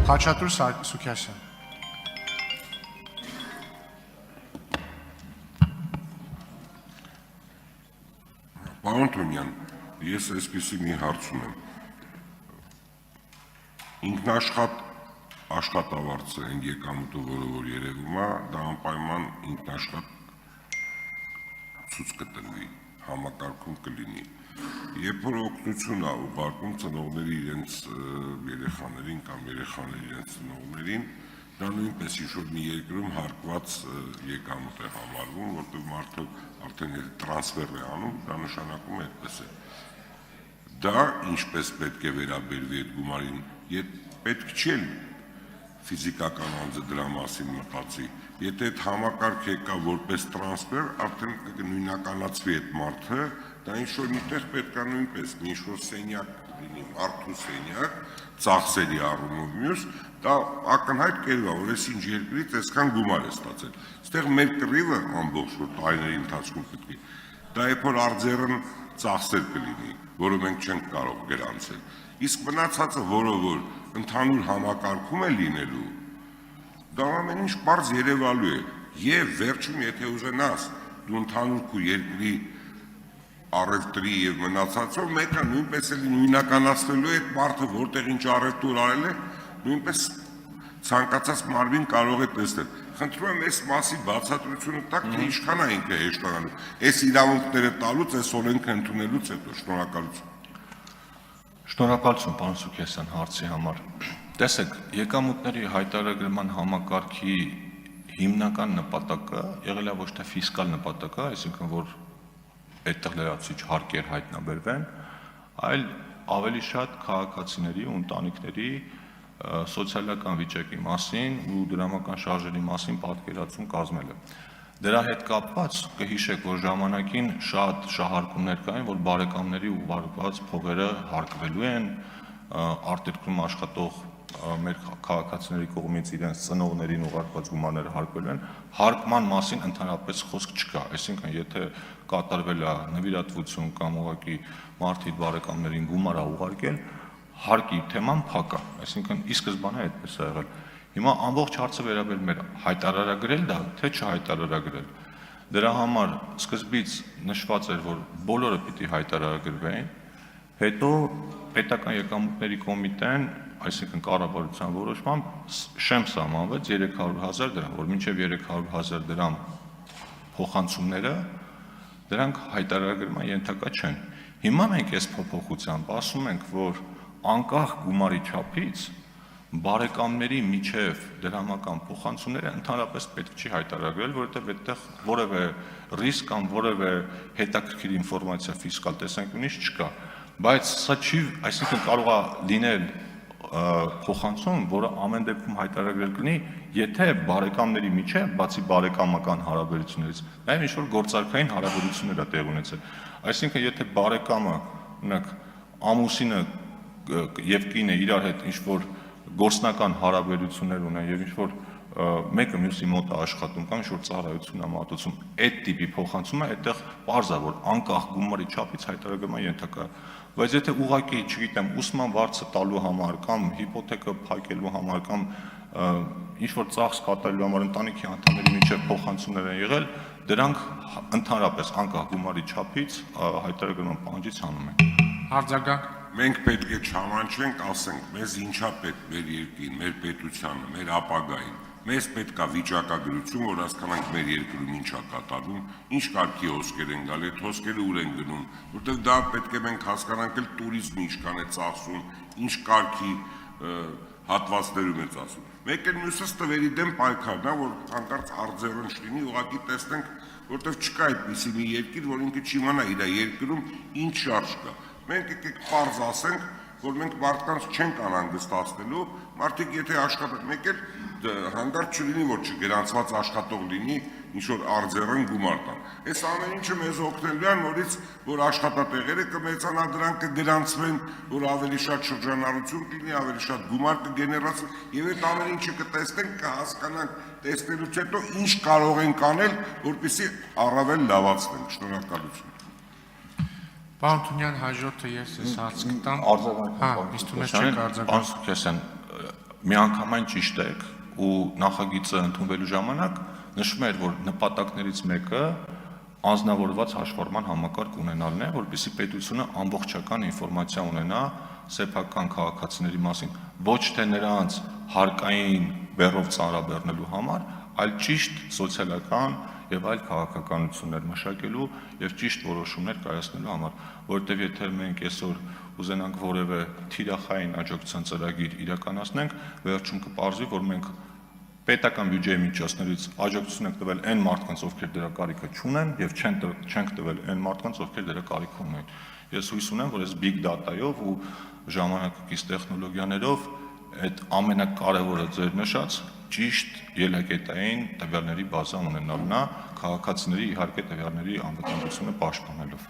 Խաչատուր Սուքիասյան։ Պարոն Թունյան, ես այսպիսի մի հարց ունեմ։ Ինքնաշխատ աշխատավարձը են եկամուտը, որը որ երևում է, դա անպայման ինքնաշխատ ցույց կտրվի, համակարգում կլինի։ Երբ որ օգնություն է ուղարկում ծնողների իրենց երեխաներին կամ երեխաների իրենց ծնողներին, դա նույնպես ինչ-որ մի երկրում հարկված եկամուտ է համարվում, որտեղ մարդը արդեն տրանսֆեր է անում, դա նշանակում է այդպես է։ Դա ինչպես պետք է վերաբերվի այդ գումարին, պետք չէ ֆիզիկական անձը դրա մասին մտածի։ Եթե այդ համակարգ եկա որպես տրանսֆեր, արդեն նույնականացվի այդ մարդը, դա ինչ-որ միտեղ պետք է նույնպես մի ինչ-որ սենյակ լինի, մարդու սենյակ, ծախսերի առումով մյուս, դա ակնհայտ կերպ է, որ այս ինչ երկրից այսքան գումար է ստացել։ Այստեղ մեր կռիվը ամբողջ որ տարիների ընթացքում պետք է, դա երբ որ արձերն ծախսեր կլինի, որը մենք չենք կարող գրանցել։ Իսկ մնացածը, որը որ ընդհանուր համակարգում է լինելու, դա ամեն ինչ պարզ երևալու է։ Եվ վերջում, եթե ուզենաս, դու ընդհանուր քո երկրի առևտրի եւ մնացածով մեկը նույնպես էլ նույնականացնելու է այդ մարդը, որտեղ ինչ առևտուր արել է, նույնպես ցանկացած մարմին կարող է տեսնել։ Խնդրում եմ այս մասի բացատրությունը տաք, թե ինչքան է ինքը հեշտանալու։ Այս իրավունքները տալուց, այս օրենքը ընդունելուց հետո շնորհակալություն։ Շնորհակալություն, պարոն Սուքիասյան, հարցի համար։ Տեսեք, եկամուտների հայտարարման համակարգի հիմնական նպատակը եղել է ոչ թե ֆիսկալ նպատակը, այսինքն որ այդտեղ լրացուցիչ հարկեր հայտնաբերվեն, այլ ավելի շատ քաղաքացիների ու ընտանիքների սոցիալական վիճակի մասին ու դրամական շարժերի մասին պատկերացում կազմելը։ Դրա հետ կապված կհիշեք, որ ժամանակին շատ շահարկումներ կային, որ բարեկամների ուղարկված փողերը հարկվելու են, արտերկրում աշխատող մեր քաղաքացիների կողմից իրենց ծնողներին ուղարկված գումարները հարկվելու են, հարկման մասին ընդհանրապես խոսք չկա, այսինքն եթե կատարվել է նվիրատվություն կամ ուղղակի մարդի բարեկամներին գումար է ուղարկել, հարկի թեման փակ է, այսինքն ի սկզբանե այդպես է եղել։ Հիմա ամբողջ հարցը վերաբերում է հայտարարագրել դա, թե չհայտարարագրել։ Դրա համար սկզբից նշված էր, որ բոլորը պիտի հայտարարագրվեին, հետո պետական եկամուտների կոմիտեն, այսինքն կառավարության որոշմամբ շեմ սահմանվեց 300,000 դրամ, որ մինչև 300,000 դրամ փոխանցումները դրանք հայտարարագրման ենթակա չեն։ Հիմա մենք այս փոփոխությամբ ասում ենք, որ անկախ գումարի չափից բարեկամների միջև դրամական փոխանցումները ընդհանրապես պետք չի հայտարարվել, որովհետև այդտեղ որևէ ռիսկ կամ որևէ հետաքրքիր ինֆորմացիա ֆիսկալ տեսանկյունից չկա, բայց սա չի, այսինքն կարող է լինել փոխանցում, որը ամեն դեպքում հայտարարվել կլինի, եթե բարեկամների միջև, բացի բարեկամական հարաբերություններից, նաև ինչ-որ գործարքային հարաբերություններ է տեղ ունեցել։ Այսինքն, եթե բարեկամը, օրինակ, ամուսինը եւ կինը իրար հետ ինչ-որ գործնական հարաբերություններ ունեն եւ ինչ-որ մեկը մյուսի մոտ է աշխատում կամ ինչ-որ ծառայություն է մատուցում, այդ տիպի փոխանցումը այդտեղ պարզ է, որ անկախ գումարի չափից հայտարարման ենթակա է։ Բայց եթե ուղղակի, չգիտեմ, ուսման վարձը տալու համար կամ հիպոթեկը փակելու համար կամ ինչ-որ ծախս կատարելու համար ընտանիքի անդամների միջև փոխանցումներ են եղել, դրանք ընդհանրապես անկախ գումարի չափից հայտարարման պահանջից հանում են։ Արձագանք։ Մենք պետք է չհավանչենք, ասենք, մեզ ինչա պետք մեր երկրին, մեր պետությանը, մեր ապագային։ Մեզ պետք է վիճակագրություն, որ հասկանանք մեր երկրում ինչ է կատարվում, ինչ կարգի հոսքեր են գալի, այդ հոսքերը ուր են գնում, որտեղ դա պետք է մենք հասկանանք էլ տուրիզմը ինչքան է ծախսում, ինչ կարգի հատվածներում է ծախսում։ Մեկ էլ մյուսս տվերի դեմ պայքարն է, որ հանկարծ արձերն չլինի, ուղղակի տեսնենք, որտեղ չկա այդպիսի մի երկիր, որ ինքը չիմանա իր երկրում ինչ շարժ կա։ Մենք եկեք պարզ ասենք, որ մենք մարդկանց չենք անհանգստացնելու, մարդիկ եթե աշխատեն, մեկ էլ հանդարտ չլինի, որ չգրանցված աշխատող լինի, ինչ-որ արձերն գումար տան։ Այս ամեն ինչը մեզ օգնելու են, որից որ աշխատատեղերը կմեծանա, դրանք կգրանցվեն, որ ավելի շատ շրջանառություն կլինի, ավելի շատ գումար կգեներացվի, եւ այդ ամեն ինչը կտեսնենք, կհասկանանք, տեսնելուց հետո ինչ կարող ենք անել, որպեսզի առավել լավացնենք։ Շնորհակալություն։ Պարոն Թունյան, հաջորդը ես այս հարց կտամ։ Արձագանք։ Հա, իսկ դու մեզ չեք արձագանք։ Պարոն Սուքիասյան, միանգամայն ճիշտ եք ու նախագիծը ընդունվելու ժամանակ նշվում էր, որ նպատակներից մեկը անձնավորված հաշվառման համակարգ ունենալն է, որպեսզի պետությունը ամբողջական ինֆորմացիա ունենա սեփական քաղաքացիների մասին, ոչ թե նրանց հարկային բեռով ծանրաբեռնելու համար, այլ ճիշտ սոցիալական եւ այլ քաղաքականություններ մշակելու եւ ճիշտ որոշումներ կայացնելու համար, որովհետեւ եթե մենք այսօր ուզենանք որևէ թիրախային աջակցության ծրագիր իրականացնենք, վերջում կպարզվի, որ մենք պետական բյուջեի միջոցներից աջակցություն ենք տվել այն մարդկանց, ովքեր դրա կարիքը չունեն եւ չենք տվել այն մարդկանց, ովքեր դրա կարիք ունեն։ Ես հույս ունեմ, որ այս big data-ով ու ժամանակակից տեխնոլոգիաներով այդ ամենակարևորը ձեր նշած ճիշտ ելակետային տվյալների բազա ունենալն է, քաղաքացիների իհարկե տվյալների անվտանգությունը պաշտպանելով։